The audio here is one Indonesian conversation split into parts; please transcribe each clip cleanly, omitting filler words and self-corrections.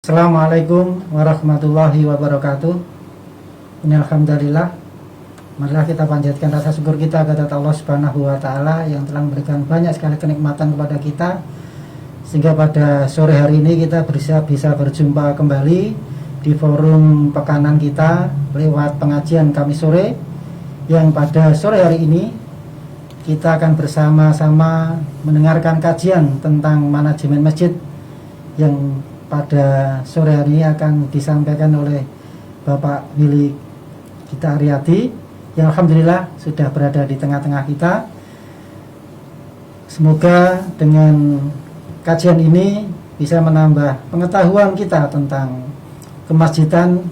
Assalamualaikum warahmatullahi wabarakatuh. Alhamdulillah, marilah kita panjatkan rasa syukur kita kepada Allah Subhanahu wa taala yang telah memberikan banyak sekali kenikmatan kepada kita, sehingga pada sore hari ini kita bisa berjumpa kembali di forum pekanan kita lewat pengajian Kamis sore, yang pada sore hari ini kita akan bersama-sama mendengarkan kajian tentang manajemen masjid yang pada sore hari ini akan disampaikan oleh Bapak Willy Gita Aryadi, yang alhamdulillah sudah berada di tengah-tengah kita. Semoga dengan kajian ini bisa menambah pengetahuan kita tentang kemasjidan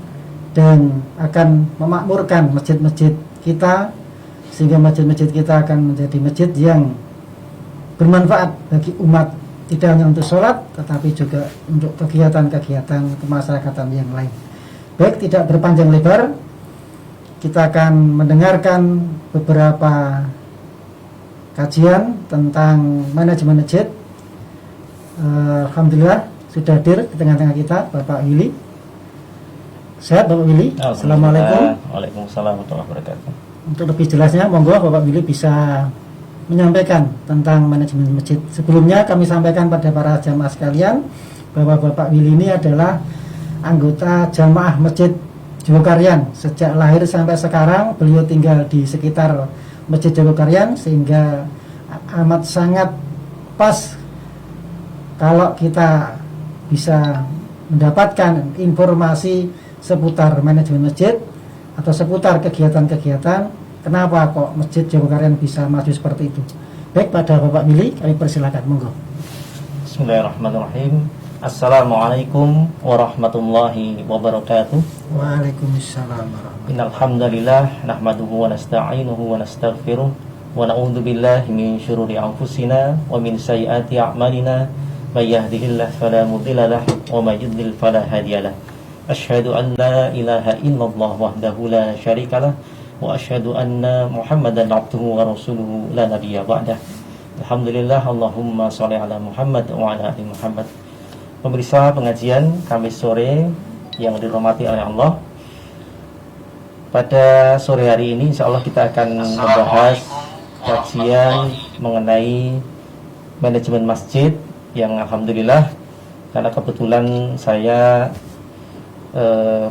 dan akan memakmurkan masjid-masjid kita, sehingga masjid-masjid kita akan menjadi masjid yang bermanfaat bagi umat, tidak hanya untuk sholat, tetapi juga untuk kegiatan-kegiatan kemasyarakatan yang lain. Baik, tidak berpanjang lebar, kita akan mendengarkan beberapa kajian tentang manajemen masjid. Alhamdulillah sudah hadir di tengah-tengah kita Bapak Willy. Sehat Bapak Willy? Assalamualaikum. Waalaikumsalam warahmatullahi wabarakatuh. Untuk lebih jelasnya, monggo Bapak Willy bisa menyampaikan tentang manajemen masjid. Sebelumnya kami sampaikan pada para jamaah sekalian bahwa Bapak Willy ini adalah anggota jamaah Masjid Jogokarian. Sejak lahir sampai sekarang beliau tinggal di sekitar Masjid Jogokarian, sehingga amat sangat pas kalau kita bisa mendapatkan informasi seputar manajemen masjid atau seputar kegiatan-kegiatan. Kenapa kok Masjid Jogokarian bisa maju seperti itu? Baik, pada Bapak Willy kami persilakan, monggo. Bismillahirrahmanirrahim. Assalamualaikum warahmatullahi wabarakatuh. Waalaikumsalam warahmatullahi wabarakatuh. Innal hamdalillah nahmaduhu wa nasta'inuhu wa nastaghfiruh wa na'udzu billahi min syururi anfusina wa min sayyiati a'malina may yahdihillahu fala mudilla lahu wa may yudlil fala hadiyalah. Asyhadu an la ilaha illallah wahdahu la syarikalah wa asyhadu anna Muhammadan abduhu wa rasuluhu la nabiyya ba'dah. Alhamdulillah, Allahumma sholli ala Muhammad wa ala ali Muhammad. Pemirsa pengajian Kamis sore yang dirahmati oleh Allah, pada sore hari ini insyaallah kita akan membahas kajian mengenai manajemen masjid, yang alhamdulillah karena kebetulan saya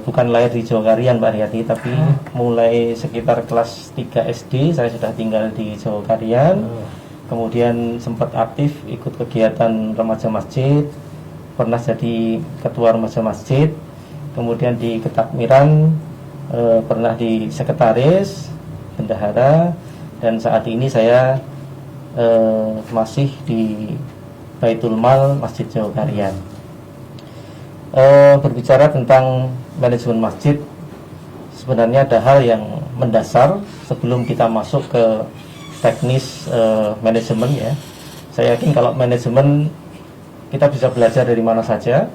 bukan lahir di Jogokarian Pak Aryadi, tapi mulai sekitar kelas 3 SD saya sudah tinggal di Jogokarian. Kemudian sempat aktif ikut kegiatan remaja masjid, pernah jadi ketua remaja masjid, kemudian di ketakmiran pernah di sekretaris, bendahara, dan saat ini saya masih di Baitul Mal Masjid Jogokarian. Berbicara tentang manajemen masjid, sebenarnya ada hal yang mendasar sebelum kita masuk ke teknis manajemen ya. Saya yakin kalau manajemen kita bisa belajar dari mana saja,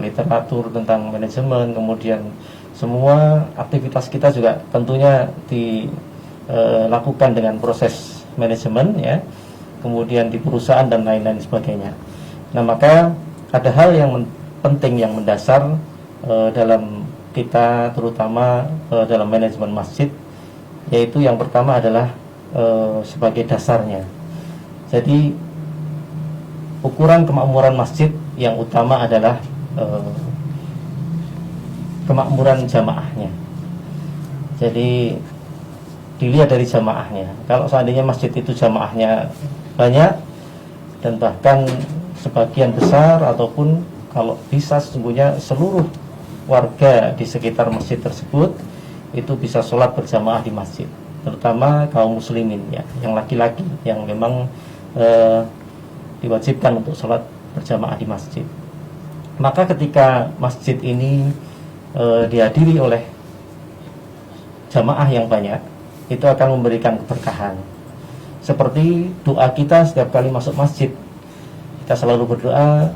literatur tentang manajemen, kemudian semua aktivitas kita juga tentunya dilakukan dengan proses manajemen ya, kemudian di perusahaan dan lain-lain sebagainya. Nah, maka ada hal yang penting yang mendasar dalam kita, terutama dalam manajemen masjid, yaitu yang pertama adalah sebagai dasarnya. Jadi ukuran kemakmuran masjid yang utama adalah kemakmuran jamaahnya. Jadi dilihat dari jamaahnya. Kalau seandainya masjid itu jamaahnya banyak dan bahkan sebagian besar, ataupun kalau bisa sesungguhnya seluruh warga di sekitar masjid tersebut itu bisa sholat berjamaah di masjid, terutama kaum muslimin ya, yang laki-laki yang memang diwajibkan untuk sholat berjamaah di masjid. Maka ketika masjid ini dihadiri oleh jamaah yang banyak, itu akan memberikan keberkahan. Seperti doa kita setiap kali masuk masjid, kita selalu berdoa,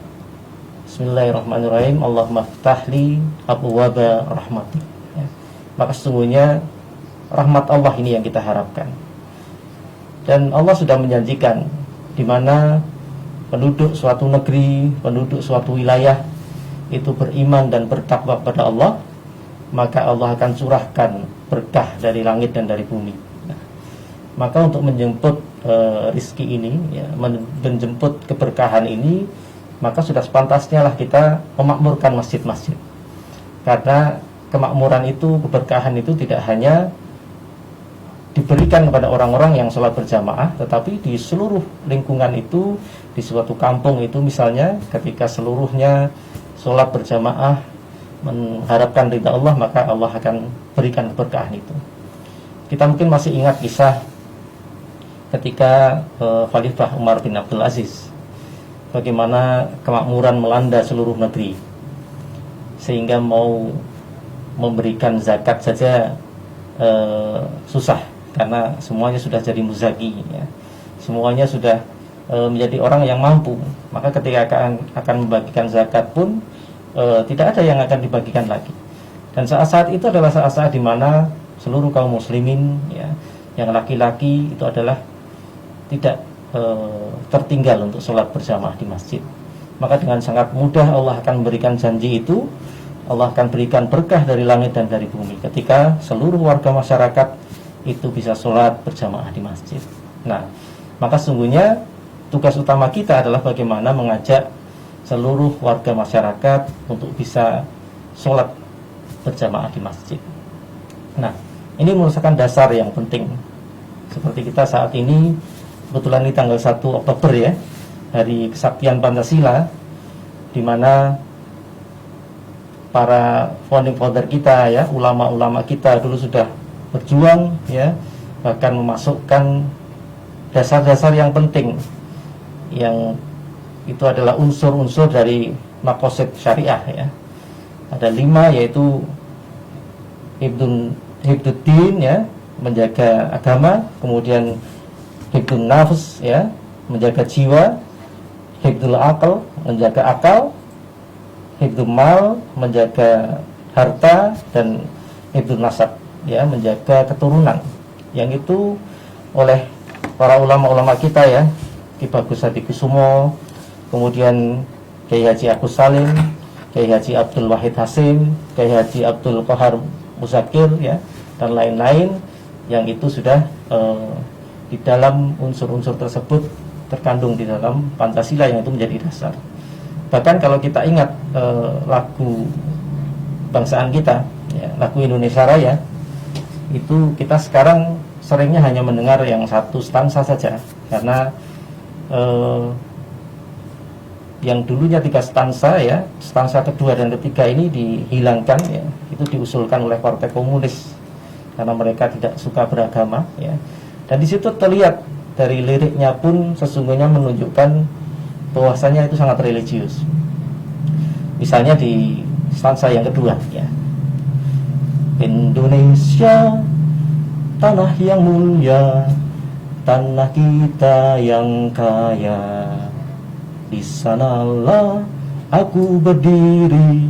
Bismillahirrahmanirrahim, Allahumma ftahli abwaaba rahmatik ya. Maka sesungguhnya rahmat Allah ini yang kita harapkan. Dan Allah sudah menjanjikan di mana penduduk suatu negeri, penduduk suatu wilayah itu beriman dan bertakwa kepada Allah, maka Allah akan curahkan berkah dari langit dan dari bumi. Nah, maka untuk menjemput rizki ini, ya, menjemput keberkahan ini, maka sudah sepantasnya lah kita memakmurkan masjid-masjid. Karena kemakmuran itu, keberkahan itu tidak hanya diberikan kepada orang-orang yang sholat berjamaah, tetapi di seluruh lingkungan itu, di suatu kampung itu misalnya, ketika seluruhnya sholat berjamaah mengharapkan ridha Allah, maka Allah akan berikan keberkahan itu. Kita mungkin masih ingat kisah ketika Khalifah Umar bin Abdul Aziz, bagaimana kemakmuran melanda seluruh negeri, sehingga mau memberikan zakat saja susah, karena semuanya sudah jadi muzaki, ya. Semuanya sudah menjadi orang yang mampu. Maka ketika akan membagikan zakat pun tidak ada yang akan dibagikan lagi. Dan saat-saat itu adalah saat-saat di mana seluruh kaum muslimin, ya, yang laki-laki itu adalah tidak tertinggal untuk sholat berjamaah di masjid. Maka dengan sangat mudah Allah akan memberikan janji itu. Allah akan berikan berkah dari langit dan dari bumi ketika seluruh warga masyarakat itu bisa sholat berjamaah di masjid. Nah, maka sungguhnya tugas utama kita adalah bagaimana mengajak seluruh warga masyarakat untuk bisa sholat berjamaah di masjid. Nah, ini merupakan dasar yang penting. Seperti kita saat ini, kebetulan ini tanggal 1 Oktober, ya, Hari Kesaktian Pancasila, di mana para founding father kita, ya, ulama-ulama kita dulu sudah berjuang, ya, bahkan memasukkan dasar-dasar yang penting, yang itu adalah unsur-unsur dari maqasid syariah, ya. Ada 5, yaitu hifduddin, ya, menjaga agama, kemudian hifdun nafs, ya, menjaga jiwa, hifdul aql, menjaga akal, hifdul mal, menjaga harta, dan hifdun nasab, ya, menjaga keturunan. Yang itu oleh para ulama-ulama kita, ya, Ki Bagus Hadikusumo, kemudian Kiai Haji Agus Salim, Kiai Haji Abdul Wahid Hasim, Kiai Haji Abdul Qahar Muzakir, ya, dan lain-lain, yang itu sudah di dalam unsur-unsur tersebut terkandung di dalam Pancasila, yang itu menjadi dasar. Bahkan kalau kita ingat lagu bangsaan kita, ya, lagu Indonesia Raya, itu kita sekarang seringnya hanya mendengar yang satu stansa saja, karena yang dulunya 3 stansa, ya, stansa kedua dan ketiga ini dihilangkan, ya, itu diusulkan oleh Partai Komunis karena mereka tidak suka beragama, ya. Dan di situ terlihat dari liriknya pun sesungguhnya menunjukkan bahwasanya itu sangat religius. Misalnya di stansa yang kedua, ya, Indonesia, tanah yang mulia, tanah kita yang kaya, di sanalah aku berdiri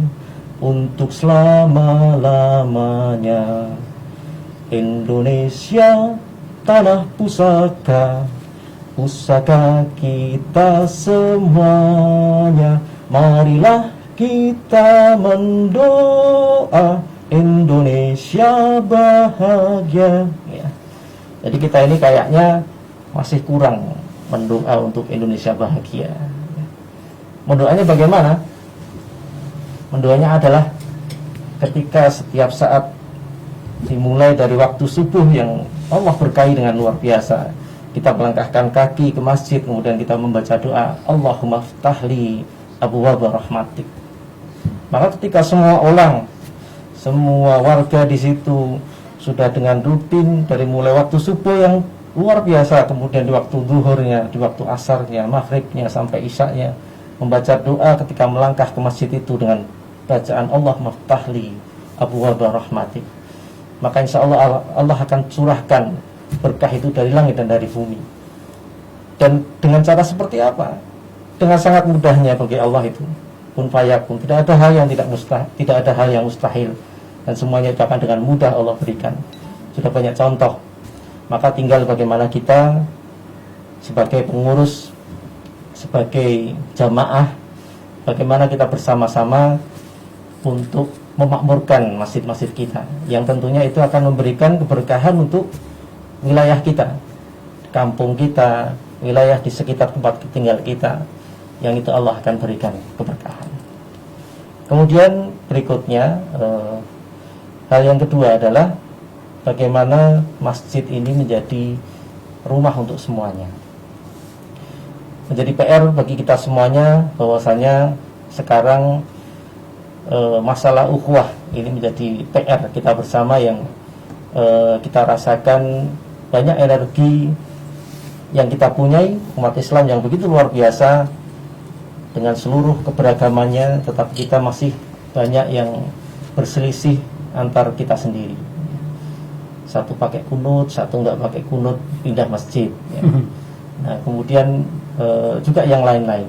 untuk selama-lamanya. Indonesia, tanah pusaka, pusaka kita semuanya. Marilah kita mendoa Indonesia bahagia, ya. Jadi kita ini kayaknya masih kurang mendoa untuk Indonesia bahagia. Mendoanya bagaimana? Mendoanya adalah ketika setiap saat, dimulai dari waktu subuh yang Allah berkahi dengan luar biasa, kita melangkahkan kaki ke masjid, kemudian kita membaca doa, Allahumma ftahli abwaaba rahmatik. Maka ketika semua orang, semua warga di situ sudah dengan rutin dari mulai waktu subuh yang luar biasa, kemudian di waktu zuhurnya, di waktu asarnya, maghribnya, sampai isyaknya, membaca doa ketika melangkah ke masjid itu dengan bacaan Allahumma ftahli abwaaba rahmatik, maka insya Allah Allah akan curahkan berkah itu dari langit dan dari bumi. Dan dengan cara seperti apa? Dengan sangat mudahnya bagi Allah itu, kun fayakun. Tidak ada hal yang tidak ada hal yang mustahil, dan semuanya itu akan dengan mudah Allah berikan. Sudah banyak contoh. Maka tinggal bagaimana kita sebagai pengurus, sebagai jamaah, bagaimana kita bersama-sama untuk memakmurkan masjid-masjid kita, yang tentunya itu akan memberikan keberkahan untuk wilayah kita, kampung kita, wilayah di sekitar tempat tinggal kita, yang itu Allah akan berikan keberkahan. Kemudian berikutnya, hal yang kedua adalah bagaimana masjid ini menjadi rumah untuk semuanya. Menjadi PR bagi kita semuanya bahwasanya sekarang masalah ukhuwah ini menjadi PR kita bersama, yang kita rasakan banyak energi yang kita punyai, umat Islam yang begitu luar biasa dengan seluruh keberagamannya, tetapi kita masih banyak yang berselisih antar kita sendiri. Satu pakai kunut, satu enggak pakai kunut, pindah masjid ya. Nah, kemudian juga yang lain-lain,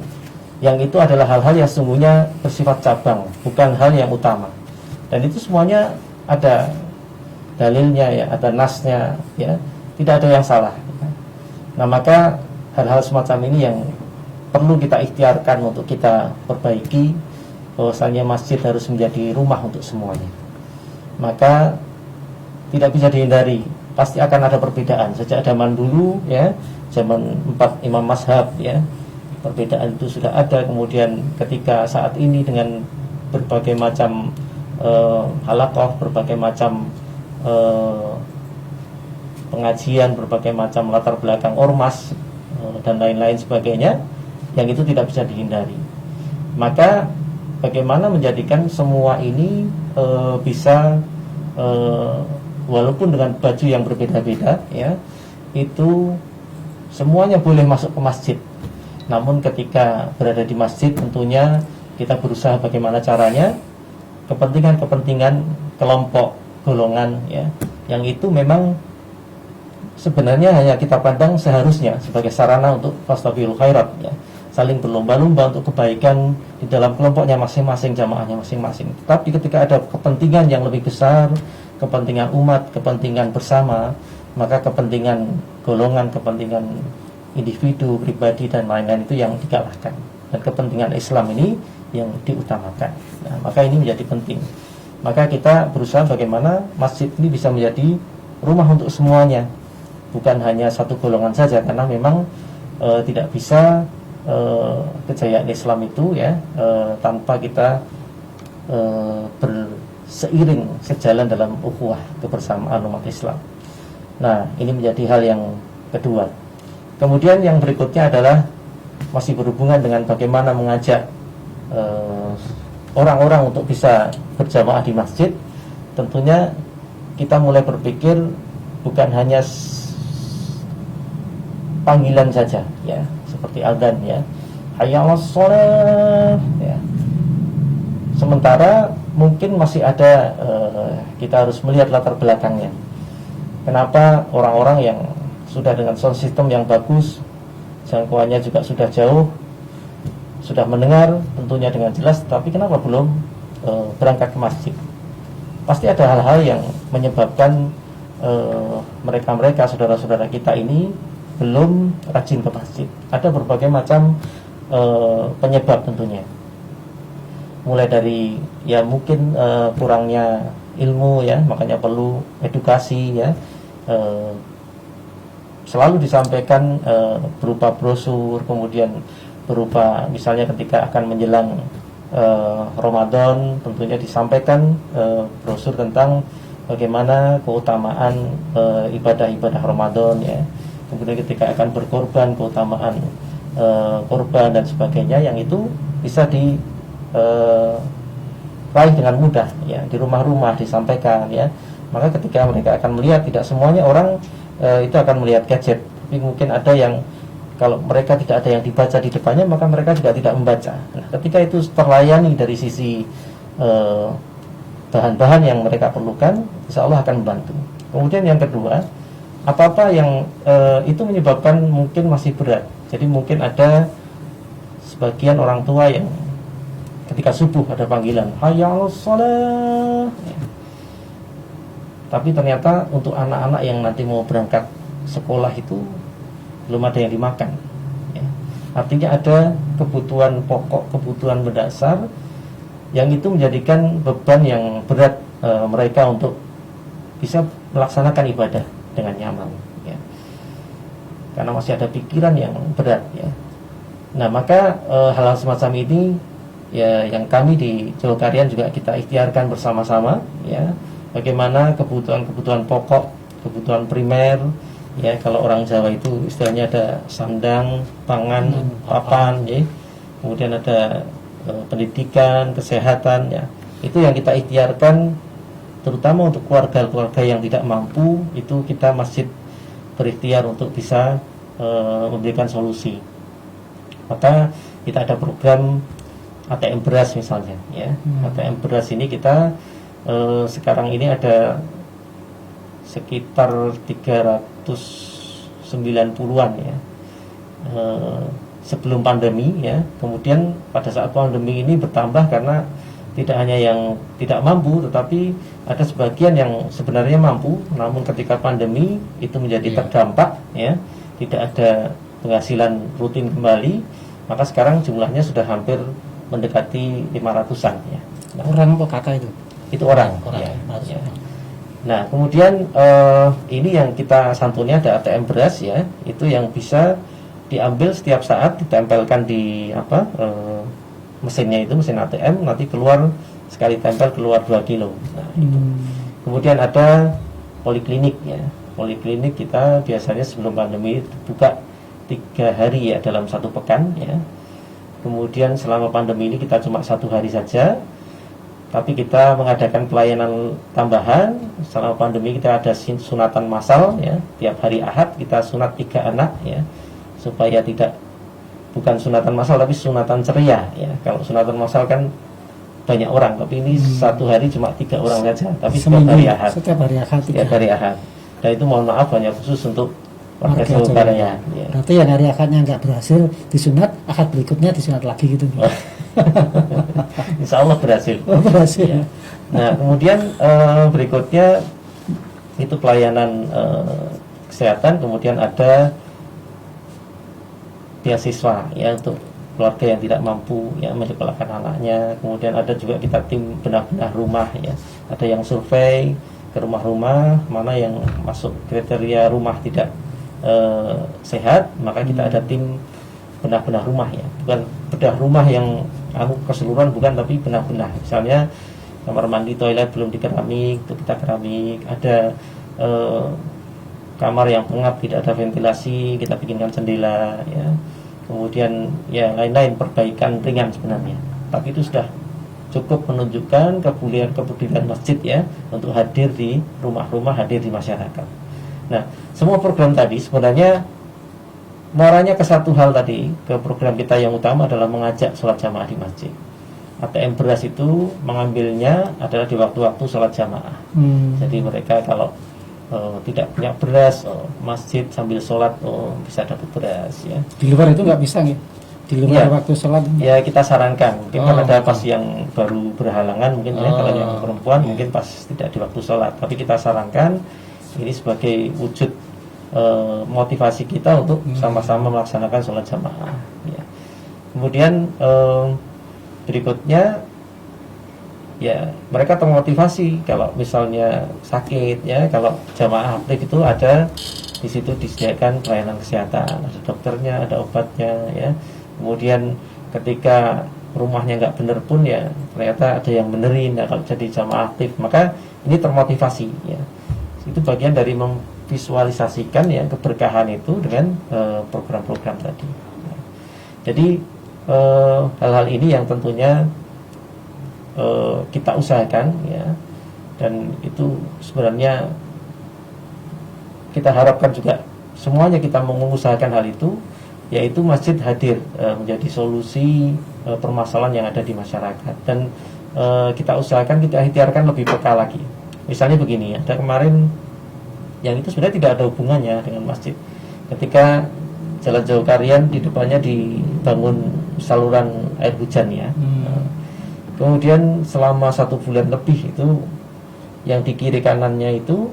yang itu adalah hal-hal yang sesungguhnya bersifat cabang, bukan hal yang utama. Dan itu semuanya ada dalilnya ya, ada nasnya ya, tidak ada yang salah ya. Nah, maka hal-hal semacam ini yang perlu kita ikhtiarkan untuk kita perbaiki, bahwasanya masjid harus menjadi rumah untuk semuanya. Maka tidak bisa dihindari, pasti akan ada perbedaan. Sejak zaman dulu ya, zaman 4 imam mazhab ya, perbedaan itu sudah ada. Kemudian ketika saat ini dengan berbagai macam halaqah, berbagai macam pengajian, berbagai macam latar belakang ormas dan lain-lain sebagainya, yang itu tidak bisa dihindari. Maka bagaimana menjadikan semua ini bisa walaupun dengan baju yang berbeda-beda ya, itu semuanya boleh masuk ke masjid. Namun ketika berada di masjid, tentunya kita berusaha bagaimana caranya kepentingan-kepentingan kelompok, golongan ya, yang itu memang sebenarnya hanya kita pandang seharusnya sebagai sarana untuk fastabiqul khairat ya, saling berlomba-lomba untuk kebaikan di dalam kelompoknya masing-masing, jamaahnya masing-masing. Tapi ketika ada kepentingan yang lebih besar, kepentingan umat, kepentingan bersama, maka kepentingan golongan, kepentingan individu, pribadi dan lain-lain itu yang dikalahkan, dan kepentingan Islam ini yang diutamakan. Nah, maka ini menjadi penting. Maka kita berusaha bagaimana masjid ini bisa menjadi rumah untuk semuanya, bukan hanya satu golongan saja, karena memang tidak bisa kejayaan Islam itu ya tanpa kita berseiring sejalan dalam ukhuwah kebersamaan umat Islam. Nah, ini menjadi hal yang kedua. Kemudian yang berikutnya adalah masih berhubungan dengan bagaimana mengajak orang-orang untuk bisa berjamaah di masjid. Tentunya kita mulai berpikir bukan hanya panggilan saja ya, seperti adzan ya, hayya 'alas shalah ya. Sementara mungkin masih ada kita harus melihat latar belakangnya. Kenapa orang-orang yang sudah dengan sound system yang bagus, jangkauannya juga sudah jauh, sudah mendengar tentunya dengan jelas, tapi kenapa belum berangkat ke masjid? Pasti ada hal-hal yang menyebabkan mereka-mereka, saudara-saudara kita ini belum rajin ke masjid. Ada berbagai macam penyebab tentunya. Mulai dari ya mungkin kurangnya ilmu ya, makanya perlu edukasi ya. Selalu disampaikan berupa brosur, kemudian berupa misalnya ketika akan menjelang Ramadan, tentunya disampaikan brosur tentang bagaimana keutamaan ibadah-ibadah Ramadan ya. Kemudian ketika akan berkorban, keutamaan korban dan sebagainya, yang itu bisa diraih dengan mudah ya, di rumah-rumah disampaikan ya. Maka ketika mereka akan melihat, tidak semuanya orang itu akan melihat gadget, tapi mungkin ada yang kalau mereka tidak ada yang dibaca di depannya, maka mereka juga tidak membaca. Nah, ketika itu terlayani dari sisi bahan-bahan yang mereka perlukan, insya Allah akan membantu. Kemudian yang kedua, apa-apa yang itu menyebabkan mungkin masih berat. Jadi mungkin ada sebagian orang tua yang ketika subuh ada panggilan hayya 'alas shalah ya. Tapi ternyata untuk anak-anak yang nanti mau berangkat sekolah itu belum ada yang dimakan ya. Artinya ada kebutuhan pokok, kebutuhan mendasar yang itu menjadikan beban yang berat mereka untuk bisa melaksanakan ibadah dengan nyaman, ya. Karena masih ada pikiran yang berat, ya. Nah, maka hal-hal semacam ini ya yang kami di Jawa Karyan juga kita ikhtiarkan bersama-sama, ya. Bagaimana kebutuhan pokok, kebutuhan primer, ya, kalau orang Jawa itu istilahnya ada sandang, pangan, papan, ya. Kemudian ada pendidikan, kesehatan, ya. Itu yang kita ikhtiarkan, terutama untuk keluarga-keluarga yang tidak mampu, itu kita masjid berikhtiar untuk bisa memberikan solusi. Maka kita ada program ATM beras misalnya, ya. ATM beras ini kita sekarang ini ada sekitar 390-an, ya, sebelum pandemi, ya. Kemudian pada saat pandemi ini bertambah karena tidak hanya yang tidak mampu, tetapi ada sebagian yang sebenarnya mampu, namun ketika pandemi itu menjadi terdampak, ya, tidak ada penghasilan rutin kembali, maka sekarang jumlahnya sudah hampir mendekati 500-an, ya. Nah, orang apa kakak itu? Itu orang, ya, ya. Nah, kemudian ini yang kita santuni ada ATM beras, ya, itu yang bisa diambil setiap saat, ditempelkan di mesinnya itu, mesin ATM, nanti keluar sekali tempel keluar 2 kilo. Nah, itu. Kemudian ada poliklinik, ya. Poliklinik kita biasanya sebelum pandemi buka 3 hari, ya, dalam 1 pekan, ya. Kemudian selama pandemi ini kita cuma 1 hari saja, tapi kita mengadakan pelayanan tambahan. Selama pandemi kita ada sunatan massal, ya. Tiap hari Ahad kita sunat 3 anak, ya, supaya bukan sunatan massal tapi sunatan ceria, ya. Kalau sunatan massal kan banyak orang, tapi ini 1 hari cuma 3 orang saja, tapi setiap hari Ahad. Setiap hari Ahad. Setiap hari Ahad. Dan itu mohon maaf hanya khusus untuk warga Jawa Karyan, ya. Berarti yang hari Ahadnya nggak berhasil disunat, Ahad berikutnya disunat lagi gitu. Insya Allah berhasil. Berhasil. Ya. Nah, kemudian berikutnya itu pelayanan kesehatan, kemudian ada beasiswa, ya, untuk keluarga yang tidak mampu, ya, menyekolahkan anaknya. Kemudian ada juga kita tim bedah-bedah rumah, ya. Ada yang survei ke rumah-rumah mana yang masuk kriteria rumah tidak sehat, maka kita ada tim bedah-bedah rumah, ya. Bukan bedah rumah yang keseluruhan, bukan, tapi bedah-bedah. Misalnya kamar mandi, toilet belum dikeramik, itu kita keramik. Ada kamar yang pengap, tidak ada ventilasi, kita bikinkan jendela, ya. Kemudian ya lain-lain perbaikan ringan sebenarnya, tapi itu sudah cukup menunjukkan kepedulian masjid, ya, untuk hadir di rumah-rumah, hadir di masyarakat. Nah, semua program tadi sebenarnya muaranya ke satu hal tadi, ke program kita yang utama adalah mengajak sholat jamaah di masjid. ATM beras itu mengambilnya adalah di waktu-waktu sholat jamaah. Jadi mereka kalau tidak punya beras, masjid sambil sholat bisa dapat beras, ya. Di luar itu nggak bisa, nih? Di luar waktu sholat? Ya, kita sarankan. Mungkin kan ada pas yang baru berhalangan, mungkin ya, kalau yang perempuan mungkin pas tidak di waktu sholat. Tapi kita sarankan ini sebagai wujud motivasi kita untuk sama-sama melaksanakan sholat jamaah, ya. Kemudian berikutnya, ya, mereka termotivasi kalau misalnya sakit, ya, kalau jamaah aktif itu ada di situ disediakan pelayanan kesehatan, ada dokternya, ada obatnya, ya. Kemudian ketika rumahnya nggak bener pun, ya, ternyata ada yang benerin, ya, kalau jadi jamaah aktif, maka ini termotivasi, ya. Itu bagian dari memvisualisasikan, ya, keberkahan itu dengan program-program tadi, ya. Jadi hal-hal ini yang tentunya kita usahakan, ya, dan itu sebenarnya kita harapkan juga semuanya kita mengusahakan hal itu, yaitu masjid hadir menjadi solusi permasalahan yang ada di masyarakat. Dan kita usahakan, kita ikhtiarkan lebih peka lagi. Misalnya begini, ada kemarin yang itu sebenarnya tidak ada hubungannya dengan masjid. Ketika Jalan Jawa Karyan di depannya dibangun saluran air hujan, ya. Kemudian selama 1 bulan lebih itu yang di kiri kanannya itu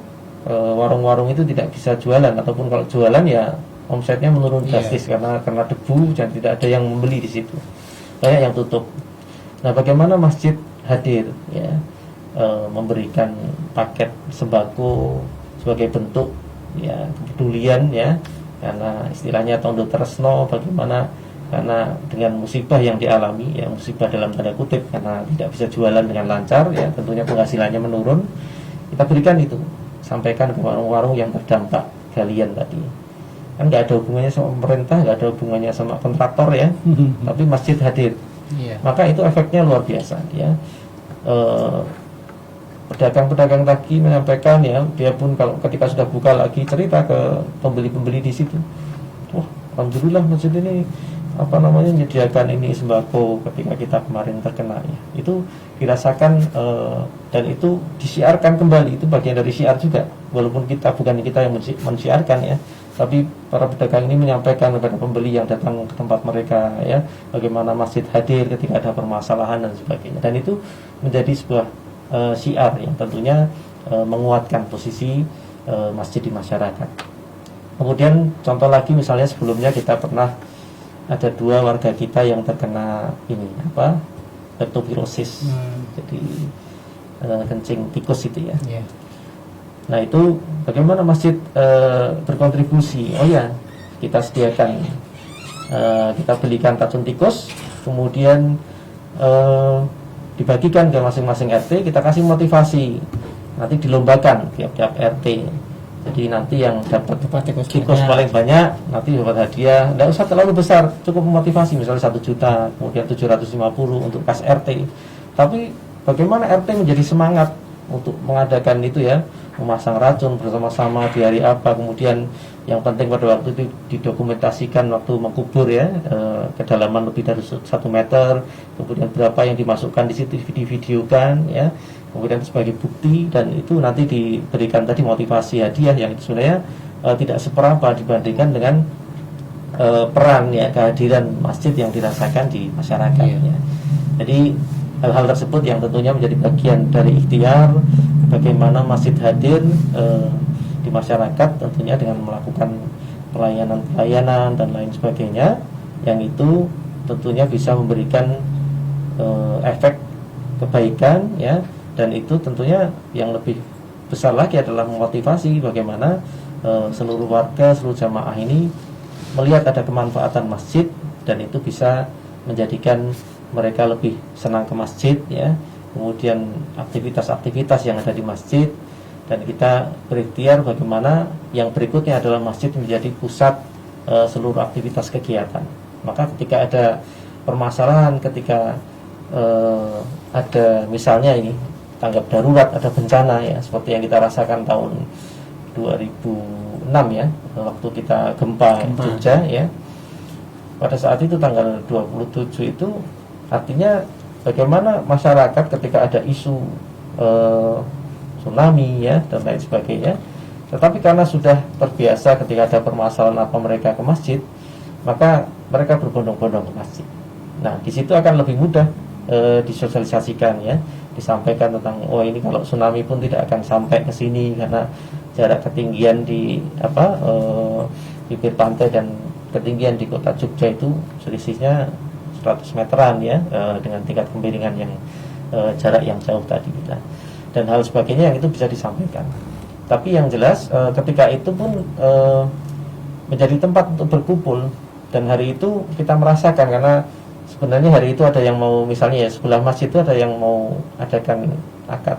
warung-warung itu tidak bisa jualan, ataupun kalau jualan ya omsetnya menurun Iya. drastis karena debu dan tidak ada yang membeli di situ, banyak yang tutup. Nah, bagaimana masjid hadir ya, memberikan paket sembako sebagai bentuk ya kepedulian ya, karena istilahnya tondo tresno, bagaimana karena dengan musibah yang dialami ya, musibah dalam tanda kutip karena tidak bisa jualan dengan lancar ya, tentunya penghasilannya menurun, kita berikan itu, sampaikan ke warung-warung yang terdampak galian tadi. Kan nggak ada hubungannya sama pemerintah, nggak ada hubungannya sama kontraktor ya, tapi masjid hadir. Iya. Maka itu efeknya luar biasa ya. Pedagang-pedagang tadi menyampaikan ya, dia pun kalau ketika sudah buka lagi cerita ke pembeli-pembeli di situ, wah alhamdulillah masjid ini menyediakan ini sembako ketika kita kemarin terkena ya. Itu dirasakan dan itu disiarkan kembali, itu bagian dari syiar juga, walaupun bukan kita yang mensiarkan ya, tapi para pedagang ini menyampaikan kepada pembeli yang datang ke tempat mereka ya, bagaimana masjid hadir ketika ada permasalahan dan sebagainya, dan itu menjadi sebuah syiar yang tentunya menguatkan posisi masjid di masyarakat. Kemudian contoh lagi, misalnya sebelumnya kita pernah ada 2 warga kita yang terkena ini leptospirosis, jadi kencing tikus itu ya. Iya. Nah, itu bagaimana masjid berkontribusi? Oh ya, kita sediakan, kita belikan racun tikus, kemudian dibagikan ke masing-masing RT, kita kasih motivasi, nanti dilombakan tiap-tiap RT. Jadi nanti yang dapat tikus paling banyak nanti dapat hadiah. Tidak usah terlalu besar, cukup memotivasi, misalnya 1 juta, kemudian 750 untuk kas RT. Tapi bagaimana RT menjadi semangat untuk mengadakan itu ya, memasang racun bersama-sama di hari apa, kemudian yang penting pada waktu itu didokumentasikan waktu mengkubur ya, kedalaman lebih dari 1 meter, kemudian berapa yang dimasukkan di situ, divideokan ya, kemudian sebagai bukti, dan itu nanti diberikan tadi motivasi hadiah yang itu sebenarnya tidak seberapa dibandingkan dengan peran ya, kehadiran masjid yang dirasakan di masyarakat ya. Jadi hal-hal tersebut yang tentunya menjadi bagian dari ikhtiar bagaimana masjid hadir di masyarakat, tentunya dengan melakukan pelayanan-pelayanan dan lain sebagainya, yang itu tentunya bisa memberikan efek kebaikan ya, dan itu tentunya yang lebih besar lagi adalah memotivasi bagaimana seluruh warga, seluruh jamaah ini melihat ada kemanfaatan masjid, dan itu bisa menjadikan mereka lebih senang ke masjid ya, kemudian aktivitas-aktivitas yang ada di masjid, dan kita berikhtiar bagaimana yang berikutnya adalah masjid menjadi pusat seluruh aktivitas kegiatan. Maka ketika ada permasalahan, ketika ada misalnya ini tanggap darurat, ada bencana ya, seperti yang kita rasakan tahun 2006 ya, waktu kita gempa Jogja ya, pada saat itu tanggal 27 itu, artinya bagaimana masyarakat ketika ada isu tsunami ya dan lain sebagainya, tetapi karena sudah terbiasa ketika ada permasalahan apa mereka ke masjid, maka mereka berbondong-bondong ke masjid. Nah, di situ akan lebih mudah disosialisasikan ya, disampaikan tentang ini kalau tsunami pun tidak akan sampai ke sini karena jarak ketinggian di bibir pantai dan ketinggian di kota Jogja itu selisihnya 100 meteran ya, dengan tingkat kemiringan yang jarak yang jauh tadi kita, dan hal sebagainya yang itu bisa disampaikan. Tapi yang jelas ketika itu pun menjadi tempat untuk berkumpul, dan hari itu kita merasakan karena sebenarnya hari itu ada yang mau, misalnya ya sebelah masjid itu ada yang mau adakan akad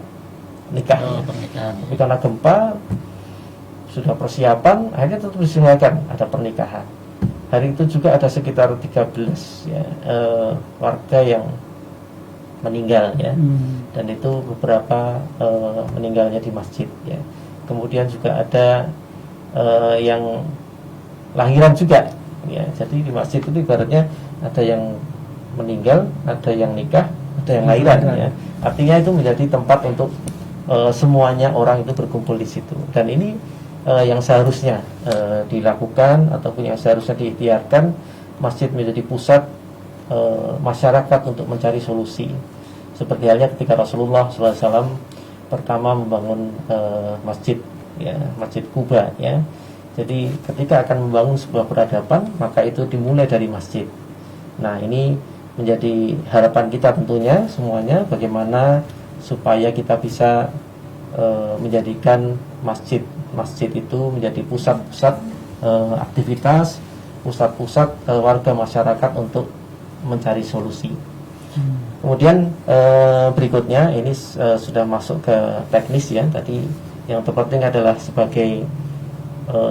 nikah Pernikahan. tapi karena gempa sudah persiapan, akhirnya tetap diselenggarakan ada pernikahan. Hari itu juga ada sekitar 13 ya, warga yang meninggal ya, dan itu beberapa meninggalnya di masjid ya. Kemudian juga ada yang lahiran juga ya. Jadi di masjid itu ibaratnya ada yang meninggal, ada yang nikah, ada yang lahiran ya. Artinya itu menjadi tempat untuk semuanya orang itu berkumpul di situ. Dan ini yang seharusnya dilakukan ataupun yang seharusnya diikhtiarkan, masjid menjadi pusat masyarakat untuk mencari solusi. Seperti halnya ketika Rasulullah SAW pertama membangun masjid ya, Masjid Quba ya, Jadi ketika akan membangun sebuah peradaban, maka itu dimulai dari masjid. Nah, ini menjadi harapan kita tentunya semuanya, bagaimana supaya kita bisa menjadikan masjid itu menjadi pusat-pusat aktivitas, pusat-pusat warga masyarakat untuk mencari solusi. Kemudian berikutnya ini sudah masuk ke teknis ya. Tadi yang terpenting adalah sebagai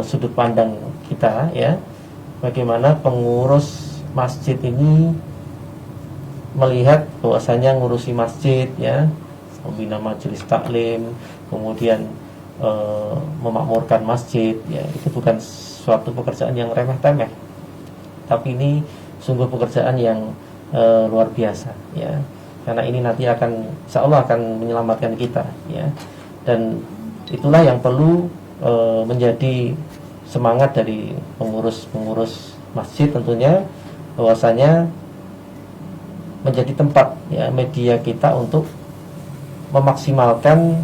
sudut pandang kita ya, bagaimana pengurus masjid ini melihat bahwasanya ngurusi masjid ya, membina majelis taklim, kemudian memakmurkan masjid ya, itu bukan suatu pekerjaan yang remeh-temeh, tapi ini sungguh pekerjaan yang luar biasa ya, karena ini nanti akan, insya Allah akan menyelamatkan kita ya, dan itulah yang perlu menjadi semangat dari pengurus masjid tentunya, bahwasanya menjadi tempat ya, media kita untuk memaksimalkan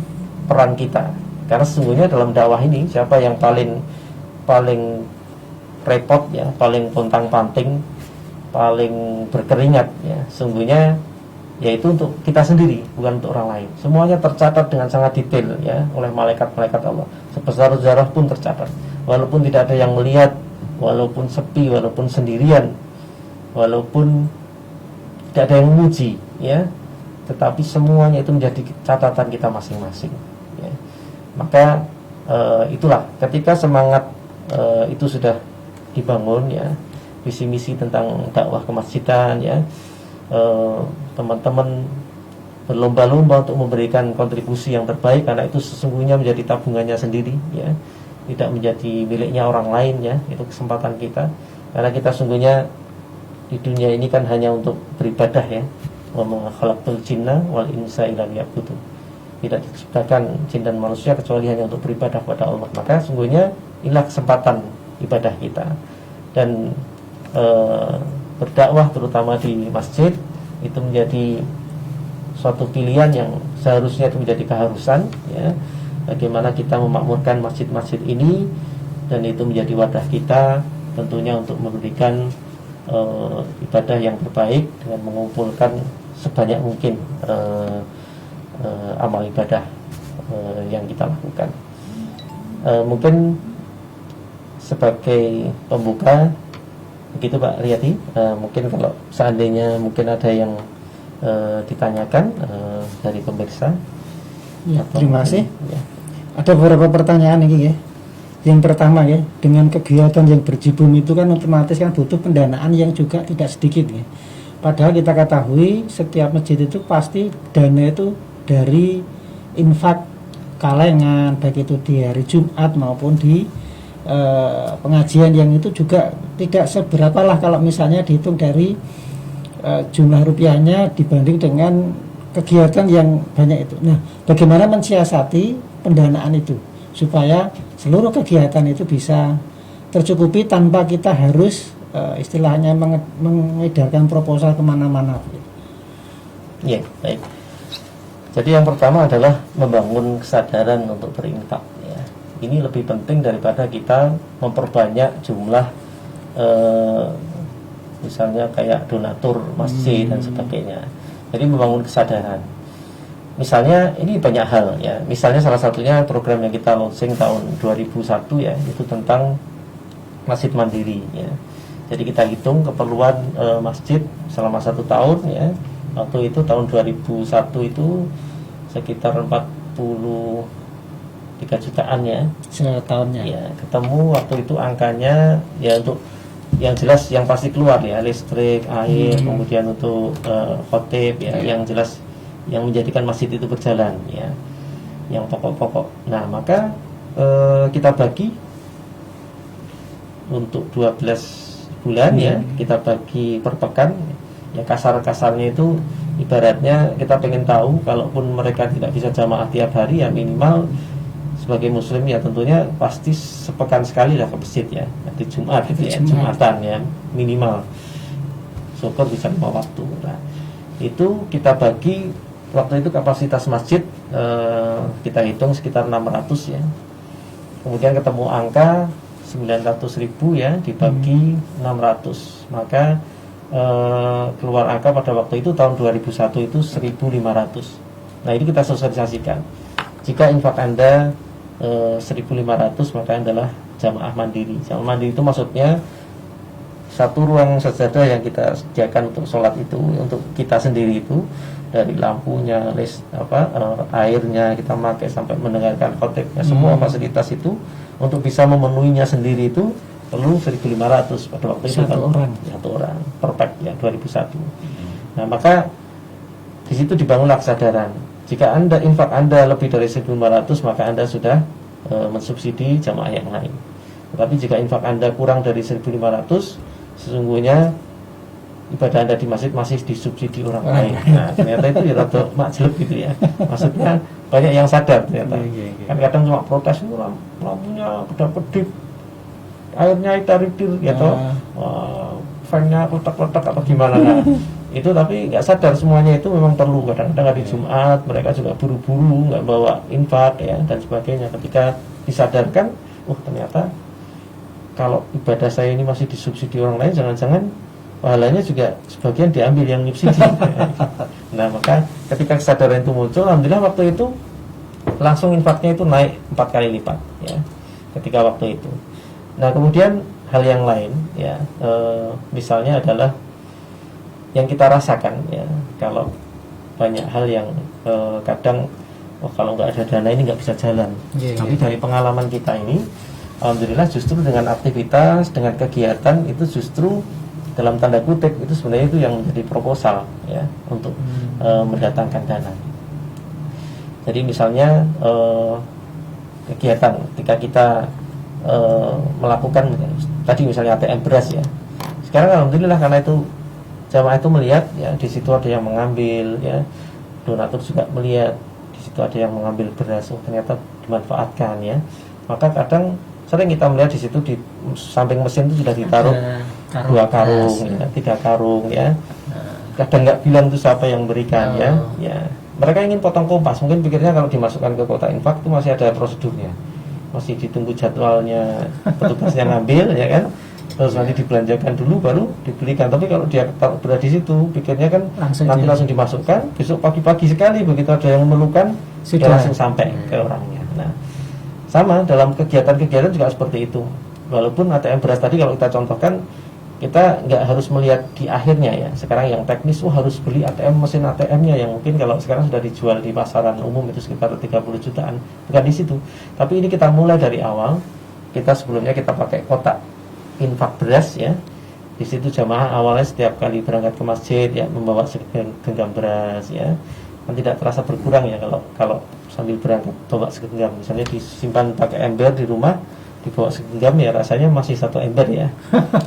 peran kita. Karena sesungguhnya dalam dakwah ini siapa yang paling repot ya, paling pontang-panting, paling berkeringat ya, sesungguhnya yaitu untuk kita sendiri, bukan untuk orang lain. Semuanya tercatat dengan sangat detail ya oleh malaikat-malaikat Allah. Sebesar zarah pun tercatat. Walaupun tidak ada yang melihat, walaupun sepi, walaupun sendirian, walaupun tidak ada yang memuji ya, tetapi semuanya itu menjadi catatan kita masing-masing ya. Maka itulah ketika semangat itu sudah dibangun ya, visi misi tentang dakwah kemasjidan ya, teman-teman berlomba-lomba untuk memberikan kontribusi yang terbaik, karena itu sesungguhnya menjadi tabungannya sendiri ya, tidak menjadi miliknya orang lain ya. Itu kesempatan kita, karena kita sesungguhnya di dunia ini kan hanya untuk beribadah ya. Wa ma khalaqtul jinna wal insa illa liya'budun. Tidak diciptakan jin dan manusia kecuali hanya untuk beribadah kepada Allah. Maka sesungguhnya inilah kesempatan ibadah kita, dan berdakwah terutama di masjid itu menjadi suatu pilihan yang seharusnya itu menjadi keharusan ya. Bagaimana kita memakmurkan masjid-masjid ini, dan itu menjadi wadah kita tentunya untuk memberikan ibadah yang terbaik dengan mengumpulkan sebanyak mungkin amal ibadah yang kita lakukan. Mungkin sebagai pembuka begitu Pak Riyadi, mungkin kalau seandainya mungkin ada yang ditanyakan dari pemirsa Ya, terima kasih. Ya. Ada beberapa pertanyaan ini ya. Yang pertama ya, dengan kegiatan yang berjibun itu kan otomatis kan butuh pendanaan yang juga tidak sedikit ya. Padahal kita ketahui setiap masjid itu pasti dana itu dari infak kalengan, baik itu di hari Jumat maupun di pengajian, yang itu juga tidak seberapa lah kalau misalnya dihitung dari jumlah rupiahnya dibanding dengan kegiatan yang banyak itu. Nah, bagaimana mensiasati pendanaan itu supaya seluruh kegiatan itu bisa tercukupi tanpa kita harus istilahnya mengedarkan proposal kemana-mana. Ya, baik. Jadi yang pertama adalah membangun kesadaran untuk berinfak ya. Ini lebih penting daripada kita memperbanyak jumlah misalnya kayak donatur masjid dan sebagainya. Jadi membangun kesadaran. Misalnya ini banyak hal ya. Misalnya salah satunya program yang kita launching tahun 2001 ya, itu tentang masjid mandiri ya. Jadi kita hitung keperluan masjid selama 1 tahun ya. Waktu itu tahun 2001 itu sekitar 43 jutaan ya Setahunnya. ya. Ketemu waktu itu angkanya ya, untuk yang jelas yang pasti keluar ya, listrik, air, kemudian untuk khotib ya, yang jelas yang menjadikan masjid itu berjalan ya, yang pokok-pokok. Nah, maka kita bagi untuk 12 bulan ya, kita bagi per pekan ya. Kasar-kasarnya itu ibaratnya kita pengen tahu, kalaupun mereka tidak bisa jamaah tiap hari ya, minimal sebagai muslim ya tentunya pasti sepekan sekali lah ke masjid ya, di Jumat gitu ya, Jumatan ya minimal, syukur bisa 5 waktu. Nah, itu kita bagi, waktu itu kapasitas masjid kita hitung sekitar 600 ya. Kemudian ketemu angka 900.000 ya dibagi 600, maka keluar angka pada waktu itu tahun 2001 itu 1.500. Nah ini kita sosialisasikan. Jika infak Anda 1.500, maka adalah jamaah mandiri. Jamaah mandiri itu maksudnya satu ruang sajadah yang kita sediakan untuk sholat itu untuk kita sendiri, itu dari lampunya, airnya kita pakai sampai mendengarkan khotibnya, semua fasilitas itu untuk bisa memenuhinya sendiri itu perlu 1.500 pada waktu itu Satu orang per pack ya 2001. Nah maka di situ dibangunlah kesadaran. Jika infak Anda lebih dari 1.500, maka Anda sudah mensubsidi jamaah yang lain. Tetapi jika infak Anda kurang dari 1.500, sesungguhnya ibadah Anda di masjid masih disubsidi orang lain. Nah ternyata itu ya rada makjleb gitu ya. Maksudnya banyak yang sadar ternyata. Kan kadang cuma protes, lampunya kedap-kedip, airnya itaritir gitu, fan-nya kotak-kotak atau gimana. Nah itu tapi nggak sadar semuanya itu memang perlu. Kadang-kadang hari Jumat mereka juga buru-buru nggak bawa infak ya dan sebagainya. Ketika disadarkan, ternyata kalau ibadah saya ini masih disubsidi orang lain, jangan-jangan pahalanya juga sebagian diambil yang subsidi. Nah maka ketika kesadaran itu muncul, alhamdulillah waktu itu langsung infaknya itu naik 4 kali lipat ya ketika waktu itu. Nah kemudian hal yang lain ya, misalnya adalah yang kita rasakan ya, kalau banyak hal yang kadang kalau nggak ada dana ini nggak bisa jalan. Tapi dari pengalaman kita ini, alhamdulillah justru dengan aktivitas, dengan kegiatan itu justru dalam tanda kutip itu sebenarnya itu yang menjadi proposal ya untuk mendatangkan dana. Jadi misalnya kegiatan ketika kita melakukan tadi misalnya ATM beras ya. Sekarang alhamdulillah karena itu jamaah itu melihat ya di situ ada yang mengambil ya, donatur juga melihat di situ ada yang mengambil beras, ternyata dimanfaatkan ya. Maka kadang sering kita melihat di situ di samping mesin itu sudah ditaruh 2 karung ya, 3 karung ya. Kadang nggak bilang itu siapa yang berikan ya. Mereka ingin potong kompas, mungkin pikirnya kalau dimasukkan ke kotak infak itu masih ada prosedurnya, masih ditunggu jadwalnya petugasnya ngambil ya kan, terus nanti dibelanjakan dulu baru dibelikan. Tapi kalau dia berada di situ, pikirnya kan langsung dimasukkan, besok pagi-pagi sekali begitu ada yang memerlukan dia langsung sampai ke orangnya. Nah sama dalam kegiatan-kegiatan juga seperti itu. Walaupun ATM beras tadi kalau kita contohkan, kita nggak harus melihat di akhirnya ya. Sekarang yang teknis harus beli ATM, mesin ATM-nya yang mungkin kalau sekarang sudah dijual di pasaran umum itu sekitar 30 jutaan. Bukan di situ. Tapi ini kita mulai dari awal. Kita sebelumnya kita pakai kotak infak beras ya. Di situ jamaah awalnya setiap kali berangkat ke masjid ya membawa segenggam beras ya. Kan tidak terasa berkurang ya kalau sambil berangkat bawa segenggam. Misalnya disimpan pakai ember di rumah, dibawa segenggam ya rasanya masih 1 ember ya.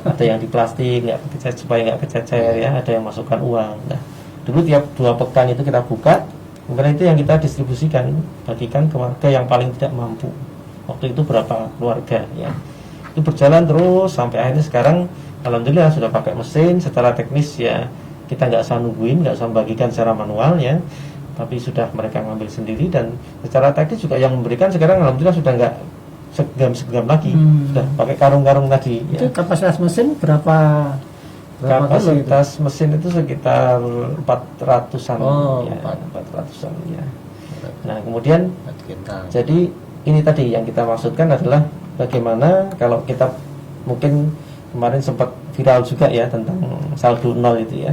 Ada yang di plastik nggak kececer, supaya nggak kececer ya, ada yang masukkan uang. Nah dulu tiap 2 pekan itu kita buka, kemudian itu yang kita distribusikan, bagikan ke warga yang paling tidak mampu. Waktu itu berapa keluarga ya. Itu berjalan terus sampai akhirnya sekarang alhamdulillah sudah pakai mesin. Secara teknis ya kita nggak usah nungguin, nggak usah membagikan secara manual ya, tapi sudah mereka ngambil sendiri. Dan secara teknis juga yang memberikan sekarang alhamdulillah sudah nggak segenggam lagi, sudah pakai karung-karung tadi ya. Itu kapasitas mesin berapa kapasitas mesin itu sekitar 400-an ya, 400-an ya. Nah kemudian jadi ini tadi yang kita maksudkan adalah bagaimana kalau kita mungkin kemarin sempat viral juga ya tentang saldo 0 itu ya.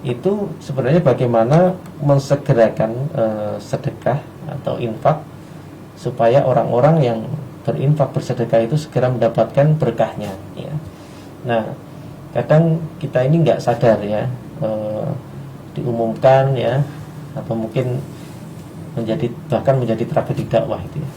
Itu sebenarnya bagaimana mensegerakan sedekah atau infak supaya orang-orang yang berinfak bersedekah itu segera mendapatkan berkahnya ya. Nah kadang kita ini nggak sadar ya, diumumkan ya, atau mungkin bahkan menjadi tragedi dakwah itu ya.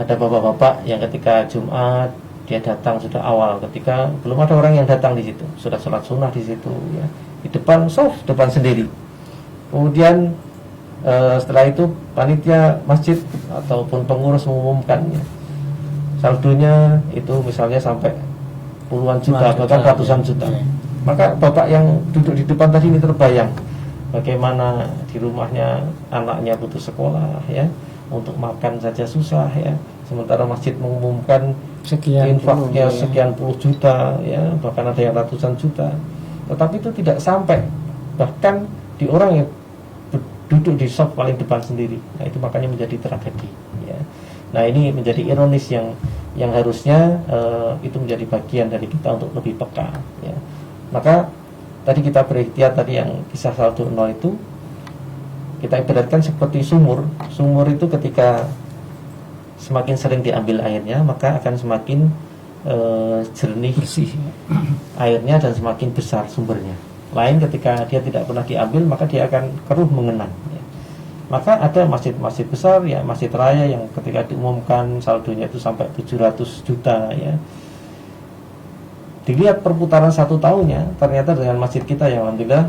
Ada bapak-bapak yang ketika Jumat dia datang sudah awal, ketika belum ada orang yang datang di situ, sudah sholat sunnah di situ ya, di depan depan sendiri. Kemudian setelah itu panitia masjid ataupun pengurus mengumumkan ya, saldonya itu misalnya sampai puluhan juta bahkan ratusan juta. Maka bapak yang duduk di depan tadi ini terbayang bagaimana di rumahnya anaknya putus sekolah ya, untuk makan saja susah ya, sementara masjid mengumumkan sekian infaknya puluh, ya. sekian puluh juta ya, bahkan ada yang ratusan juta, tetapi itu tidak sampai bahkan di orang yang duduk di sop paling depan sendiri. Nah itu makanya menjadi tragedi ya. Nah ini menjadi ironis yang harusnya itu menjadi bagian dari kita untuk lebih peka ya. Maka tadi kita berikhtiar, tadi yang kisah saldo nol itu kita ibaratkan seperti sumur. Sumur itu ketika semakin sering diambil airnya, maka akan semakin jernih, Bersih. airnya, dan semakin besar sumbernya. Lain ketika dia tidak pernah diambil, maka dia akan keruh mengenang ya. Maka ada masjid-masjid besar ya, Masjid Raya yang ketika diumumkan saldonya itu sampai 700 juta ya, dilihat perputaran satu tahunnya, ternyata dengan masjid kita yang alhamdulillah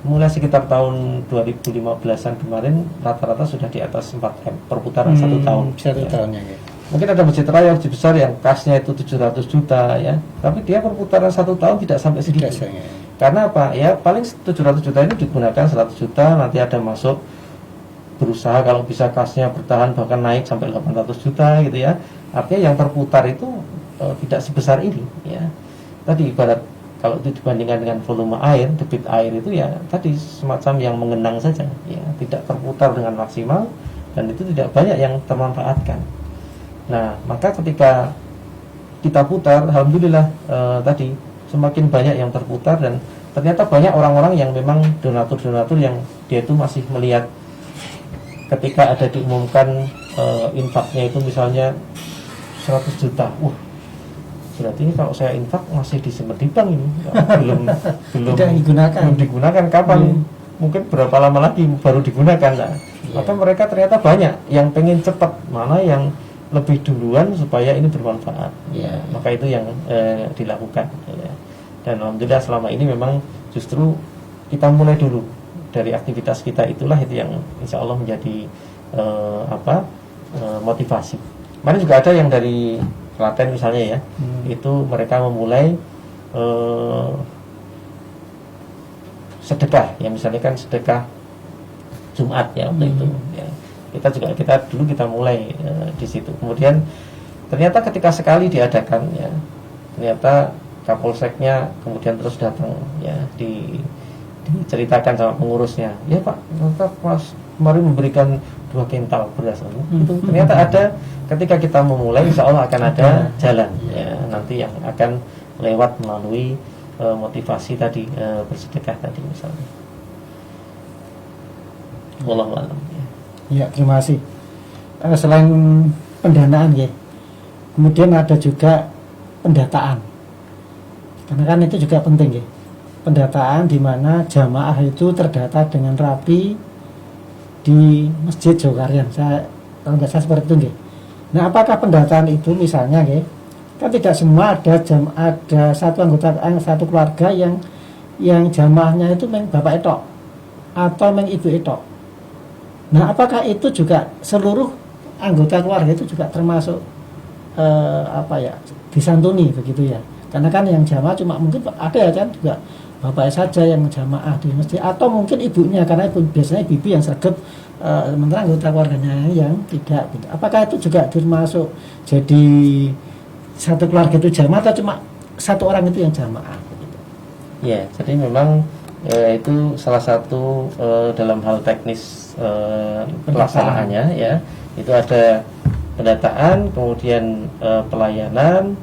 mulai sekitar tahun 2015an kemarin rata-rata sudah di atas 4M perputaran satu tahun Satu ya. tahunnya ya. Mungkin ada masjid raya masjid besar yang kasnya itu 700 juta ya, tapi dia perputaran satu tahun tidak sampai segitu. Biasanya. Karena apa? Ya paling 700 juta ini digunakan 100 juta, nanti ada masuk berusaha kalau bisa kasnya bertahan bahkan naik sampai 800 juta gitu ya. Artinya yang terputar itu tidak sebesar ini ya. Tadi ibarat kalau itu dibandingkan dengan volume air, debit air itu ya tadi semacam yang mengenang saja ya, tidak terputar dengan maksimal dan itu tidak banyak yang termanfaatkan. Nah, maka ketika kita putar, alhamdulillah tadi semakin banyak yang terputar dan ternyata banyak orang-orang yang memang donatur-donatur yang dia itu masih melihat ketika ada diumumkan infaknya itu misalnya 100 juta. Wah, berarti ini kalau saya infak masih disimpan di bank ini. belum Tidak digunakan. belum digunakan kapan? Mungkin berapa lama lagi baru digunakan. Nah, maka mereka ternyata banyak yang pengen cepat, mana yang lebih duluan supaya ini bermanfaat. Ya, maka itu yang dilakukan. Ya. Dan alhamdulillah selama ini memang justru kita mulai dulu dari aktivitas kita, itulah itu yang insya Allah menjadi motivasi. Kemarin juga ada yang dari Klaten misalnya ya, itu mereka memulai sedekah ya, misalnya kan sedekah Jumat ya waktu itu ya. Kita dulu mulai di situ. Kemudian ternyata ketika sekali diadakan ya, ternyata Kapolseknya kemudian terus datang ya, diceritakan sama pengurusnya, ya Pak, ternyata pas kemarin memberikan 2 kintal beras itu ternyata ada. Ketika kita memulai, insya Allah akan ada jalan ya, nanti yang akan lewat melalui motivasi tadi, bersedekah tadi misalnya. Wallahu a'lam. Ya, terima kasih. Selain pendanaan ya, kemudian ada juga pendataan. Karena kan itu juga penting ya. Pendataan di mana jamaah itu terdata dengan rapi di Masjid Jogarian. Kalau nggak salah seperti itu ya. Nah, apakah pendataan itu misalnya ya, kan tidak semua ada satu anggota satu keluarga yang jamaahnya itu memang bapak etok atau memang ibu etok. Nah, apakah itu juga seluruh anggota keluarga itu juga termasuk disantuni begitu ya? Karena kan yang jamaah cuma mungkin ada ya kan juga bapaknya saja yang jamaah di masjid, atau mungkin ibunya, karena ibu biasanya bibi yang sergap, sementara anggota keluarganya yang tidak gitu. Apakah itu juga termasuk jadi satu keluarga itu jamaah atau cuma satu orang itu yang jamaah gitu? Ya, jadi memang itu salah satu dalam hal teknis pelaksanaannya ya, itu ada pendataan, kemudian pelayanan,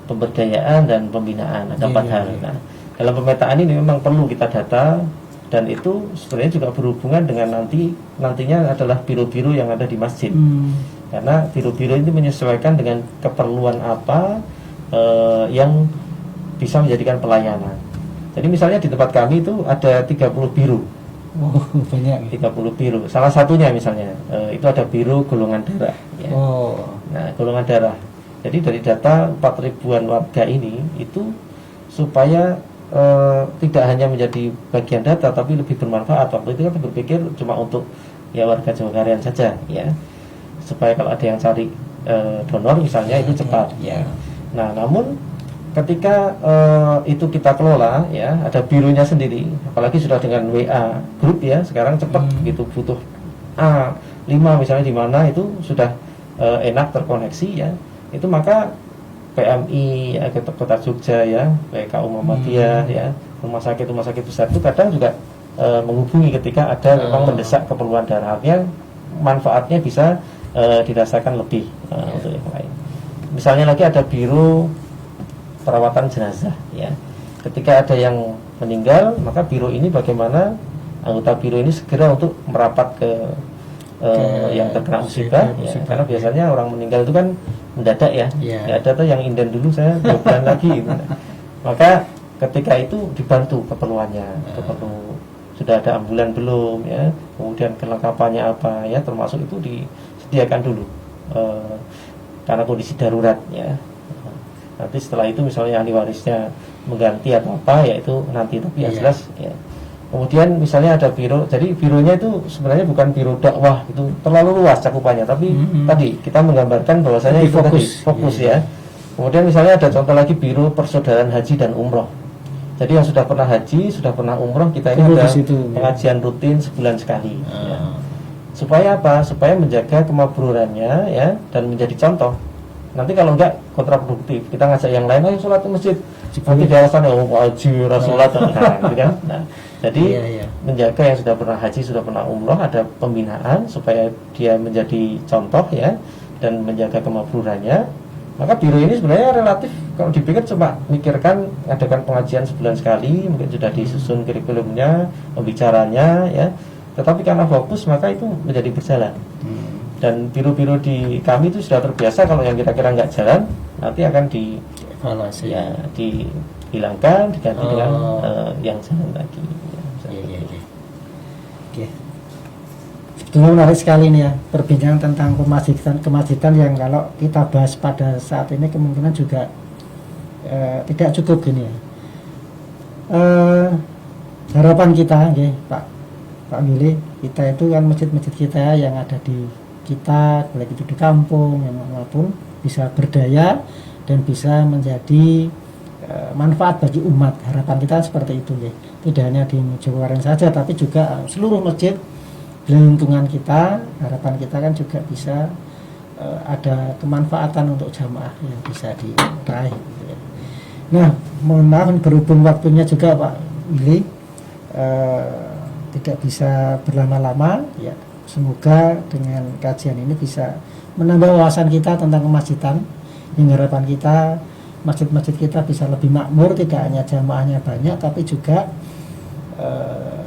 pemberdayaan dan pembinaan, ada 4 hal. Nah, dalam pemetaan ini memang perlu kita data, dan itu sebenarnya juga berhubungan dengan nantinya adalah biro-biro yang ada di masjid. Karena biro-biro itu menyesuaikan dengan keperluan apa yang bisa menjadikan pelayanan. Jadi misalnya di tempat kami itu ada 30 biro. Oh, banyak. 30 biro. Salah satunya misalnya itu ada biro golongan darah ya. Nah, golongan darah. Jadi dari data 4.000-an warga ini itu supaya tidak hanya menjadi bagian data tapi lebih bermanfaat. Waktu itu kan berpikir cuma untuk ya warga Jogarian saja ya, supaya kalau ada yang cari donor misalnya itu cepat ya. Nah, namun ketika itu kita kelola ya, ada bironya sendiri, apalagi sudah dengan WA grup ya, sekarang cepat gitu, butuh A5 misalnya di mana itu sudah enak terkoneksi ya, itu maka PMI ya, Kota Jogja ya, PKU Muhammadiyah ya, rumah sakit besar itu kadang juga menghubungi ketika ada memang mendesak keperluan darah, artinya manfaatnya bisa dirasakan lebih untuk yang lain. Misalnya lagi ada biro perawatan jenazah ya, ketika ada yang meninggal, maka biro ini bagaimana anggota biro ini segera untuk merapat ke yang terkena musibah ya, karena biasanya orang meninggal itu kan mendadak ya, nggak ada tuh yang inden dulu saya 2 bulan lagi gitu. Maka ketika itu dibantu keperluannya, perlu sudah ada ambulan belum ya, kemudian kelengkapannya apa ya, termasuk itu disediakan dulu karena kondisi darurat ya. Nanti setelah itu misalnya ahli warisnya mengganti atau apa ya itu nanti, tapi yang jelas ya. Kemudian misalnya ada biro, jadi bironya itu sebenarnya bukan biro dakwah, itu terlalu luas cakupannya, tapi tadi kita menggambarkan bahwasanya itu fokus ya. Kemudian misalnya ada contoh lagi biro persaudaraan haji dan umroh. Jadi yang sudah pernah haji, sudah pernah umroh, kita ini ada pengajian rutin sebulan sekali ya. Supaya apa? Supaya menjaga kemabrurannya ya, dan menjadi contoh. Nanti kalau enggak kontraproduktif, kita ngajak yang lain, ayo sholat ke masjid, nanti di alasan haji sholat gitu kan. Nah, jadi menjaga yang sudah pernah haji, sudah pernah umroh, ada pembinaan supaya dia menjadi contoh ya, dan menjaga kemabrurannya. Maka biro ini sebenarnya relatif kalau dipikir cuma mikirkan adakan pengajian sebulan sekali, mungkin sudah disusun kurikulumnya, pembicaranya ya. Tetapi karena fokus maka itu menjadi berjalan. Dan biro-biro di kami itu sudah terbiasa kalau yang kira-kira nggak jalan nanti akan evaluasi ya, dihilangkan, diganti dengan yang jalan lagi ya, Oke. Sebetulnya menarik sekali nih ya perbincangan tentang kemajikan yang kalau kita bahas pada saat ini kemungkinan juga tidak cukup gini ya. Harapan kita Pak Willy, kita itu kan masjid-masjid kita yang ada di kita, baik itu di kampung maupun bisa berdaya dan bisa menjadi manfaat bagi umat. Harapan kita seperti itu ya. Tidak hanya di Mojowaren saja, tapi juga seluruh masjid di lingkungan kita. Harapan kita kan juga bisa ada kemanfaatan untuk jamaah yang bisa diraih gitu ya. Nah, mohon maaf berhubung waktunya juga Pak Willy tidak bisa berlama-lama ya. Semoga dengan kajian ini bisa menambah wawasan kita tentang kemasjidan, hingga harapan kita masjid-masjid kita bisa lebih makmur, tidak hanya jamaahnya banyak tapi juga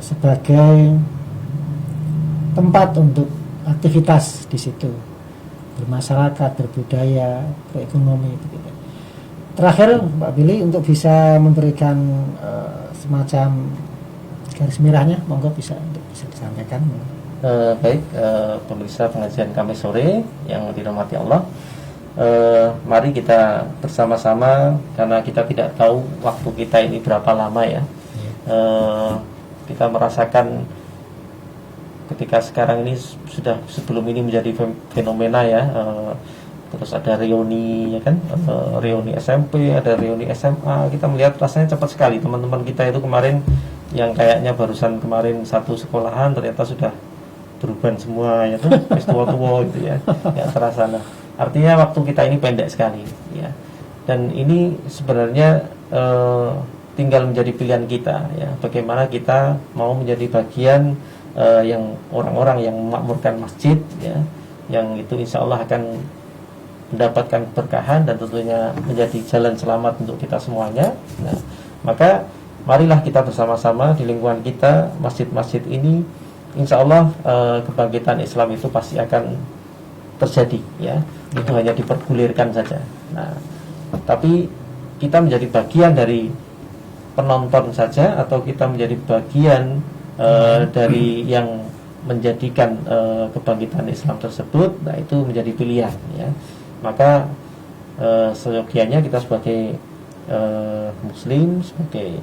sebagai tempat untuk aktivitas di situ, bermasyarakat, berbudaya, berekonomi begitu. Terakhir Pak Billy, untuk bisa memberikan semacam garis merahnya, monggo bisa disampaikan. Baik, pemirsa pengajian kami sore yang dirahmati Allah, mari kita bersama-sama, karena kita tidak tahu waktu kita ini berapa lama ya. Kita merasakan ketika sekarang ini sudah, sebelum ini menjadi fenomena ya, terus ada reuni ya kan, reuni SMP, ada reuni SMA, kita melihat rasanya cepat sekali. Teman-teman kita itu kemarin yang kayaknya barusan kemarin satu sekolahan ternyata sudah berubah semua ya tuh, tua-tua gitu ya, nggak terasa. Nah, artinya waktu kita ini pendek sekali ya, dan ini sebenarnya tinggal menjadi pilihan kita ya, bagaimana kita mau menjadi bagian yang orang-orang yang memakmurkan masjid ya, yang itu insya Allah akan mendapatkan berkahan dan tentunya menjadi jalan selamat untuk kita semuanya. Nah, maka marilah kita bersama-sama di lingkungan kita, masjid-masjid ini, insya Allah kebangkitan Islam itu pasti akan terjadi ya. Itu hanya dipergulirkan saja. Nah, tapi kita menjadi bagian dari penonton saja, atau kita menjadi bagian dari yang menjadikan kebangkitan Islam tersebut, nah itu menjadi pilihan ya. Maka seyogianya kita sebagai Muslim, sebagai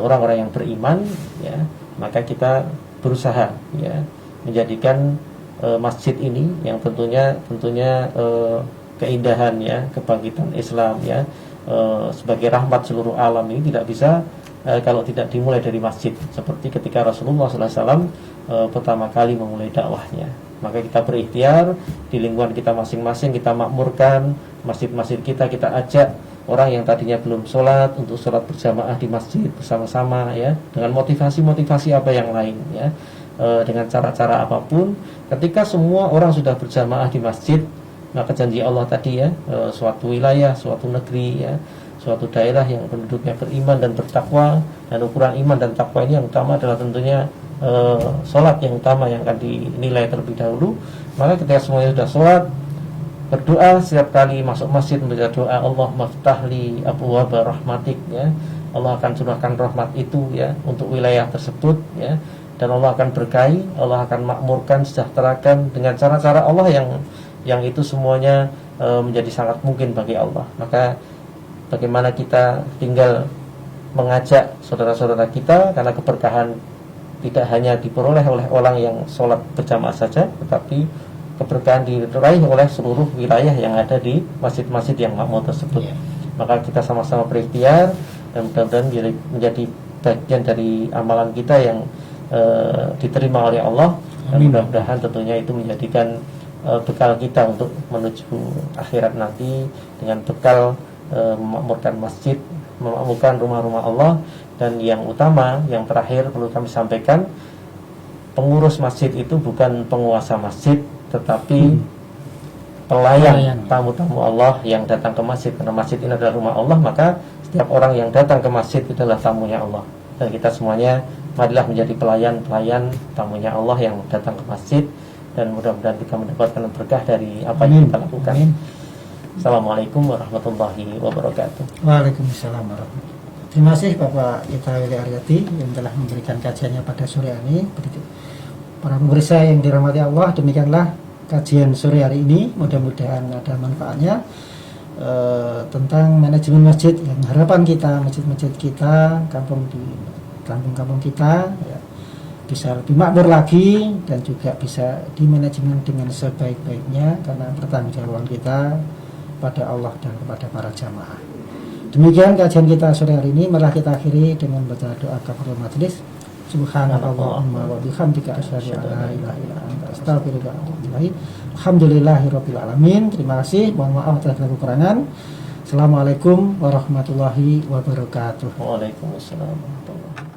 orang-orang yang beriman ya, maka kita berusaha ya menjadikan masjid ini yang tentunya keindahan ya, kebangkitan Islam ya, sebagai rahmat seluruh alam ini tidak bisa kalau tidak dimulai dari masjid, seperti ketika Rasulullah SAW pertama kali memulai dakwahnya. Maka kita berikhtiar di lingkungan kita masing-masing, kita makmurkan masjid-masjid kita ajak orang yang tadinya belum sholat untuk sholat berjamaah di masjid bersama-sama, ya, dengan motivasi-motivasi apa yang lain, ya, dengan cara-cara apapun. Ketika semua orang sudah berjamaah di masjid, maka janji Allah tadi, ya, suatu wilayah, suatu negeri, ya, suatu daerah yang penduduknya beriman dan bertakwa, dan ukuran iman dan takwa ini yang utama adalah tentunya sholat yang utama yang akan dinilai terlebih dahulu. Maka ketika semuanya sudah sholat, berdoa setiap kali masuk masjid, membaca doa Allah maftahli abwaaba rahmatik, ya, Allah akan curahkan rahmat itu, ya, untuk wilayah tersebut, ya, dan Allah akan berkahi, Allah akan makmurkan, sejahterakan dengan cara-cara Allah yang itu semuanya menjadi sangat mungkin bagi Allah. Maka bagaimana kita tinggal mengajak saudara-saudara kita, karena keberkahan tidak hanya diperoleh oleh orang yang sholat berjamaah saja, tetapi keberkahan diraih oleh seluruh wilayah yang ada di masjid-masjid yang makmur tersebut. Maka kita sama-sama berikhtiar dan mudah-mudahan menjadi bagian dari amalan kita yang diterima oleh Allah. Dan mudah-mudahan tentunya itu menjadikan bekal kita untuk menuju akhirat nanti, dengan bekal memakmurkan masjid, memakmurkan rumah-rumah Allah. Dan yang utama, yang terakhir perlu kami sampaikan, pengurus masjid itu bukan penguasa masjid, tetapi pelayan tamu-tamu Allah yang datang ke masjid. Karena masjid ini adalah rumah Allah, maka setiap orang yang datang ke masjid itu adalah tamunya Allah. Dan kita semuanya marilah menjadi pelayan-pelayan tamunya Allah yang datang ke masjid, dan mudah-mudahan kita mendapatkan berkah dari apa yang kita lakukan. Assalamualaikum warahmatullahi wabarakatuh. Waalaikumsalam warahmatullahi wabarakatuh. Terima kasih Bapak Kita Willy Aryati yang telah memberikan kajiannya pada sore hari ini. Para pemirsa yang dirahmati Allah, demikianlah kajian sore hari ini. Mudah-mudahan ada manfaatnya tentang manajemen masjid, yang harapan kita masjid-masjid kita, kampung-kampung kita, ya, bisa lebih makmur lagi dan juga bisa dimanajemen dengan sebaik-baiknya, karena pertanggungjawaban kita pada Allah dan kepada para jamaah. Demikian kajian kita sore hari ini. Malah kita akhiri dengan baca doa kafaratul majelis. Subhanallahumma wa bihamdika asyhadu an la ilaha illa anta astaghfiruka wa atubu ilaik. Alhamdulillahirabbil alamin. Terima kasih. Mohon maaf atas kekurangan. Assalamualaikum warahmatullahi wabarakatuh. Waalaikumsalam warahmatullahi wabarakatuh.